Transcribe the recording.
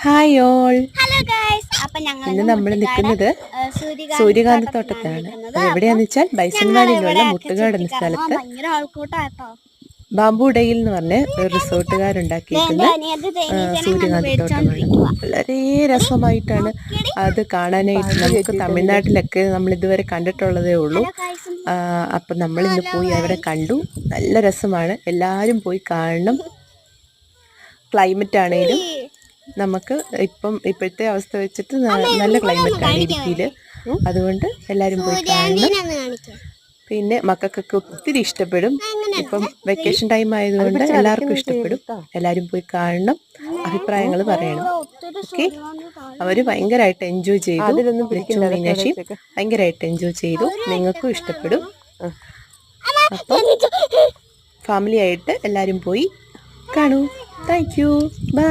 Hi all. Hello guys. അപ്പോൾ ഞങ്ങൾ ഇന്ന് നമ്മൾ നിൽക്കുന്നത് സൂര്യകാന്തി തോട്ടത്തിലാണ്. എവിടെയാന്ന് വെച്ചാൽ ബൈസൺ വാലിയിലുള്ള മുട്ടുകാട് എന്ന സ്ഥലത്ത് ഭയങ്കര ആൾക്കൂട്ടാട്ടോ. ബാംബുഡയിൽ എന്ന് പറഞ്ഞ ഒരു റിസോർട്ടുകാരുണ്ടാക്കിയിരിക്കുന്ന സൂര്യകാന്തി തോട്ടമാണ്. വളരെ രസമായിട്ടാണ് അത് കാണാനായിട്ട്. നമുക്ക് തമിഴ്നാട്ടിലൊക്കെ നമ്മൾ ഇതുവരെ കണ്ടിട്ടുള്ളതേ ഉള്ളൂ. അപ്പം നമ്മളിന്ന് പോയി അവിടെ കണ്ടു. നല്ല രസമാണ്, എല്ലാവരും പോയി കാണണം. ക്ലൈമറ്റ് ആണേലും നമുക്ക് ഇപ്പോഴത്തെ അവസ്ഥ വെച്ചിട്ട് നല്ല ക്ലൈമറ്റാണ് ഇടുക്കിയിൽ. അതുകൊണ്ട് എല്ലാവരും പോയി കാണണം. പിന്നെ മക്കൾക്കൊക്കെ ഒത്തിരി ഇഷ്ടപ്പെടും. ഇപ്പം വെക്കേഷൻ ടൈം ആയതുകൊണ്ട് എല്ലാവർക്കും ഇഷ്ടപ്പെടും. എല്ലാവരും പോയി കാണണം, അഭിപ്രായങ്ങൾ പറയണം. ഓക്കെ, അവർ ഭയങ്കരമായിട്ട് എൻജോയ് ചെയ്തു. മീനാക്ഷി ഭയങ്കരമായിട്ട് എൻജോയ് ചെയ്തു. നിങ്ങൾക്കും ഇഷ്ടപ്പെടും. അപ്പം ഫാമിലി ആയിട്ട് എല്ലാവരും പോയി കാണൂ. Thank you. ബൈ.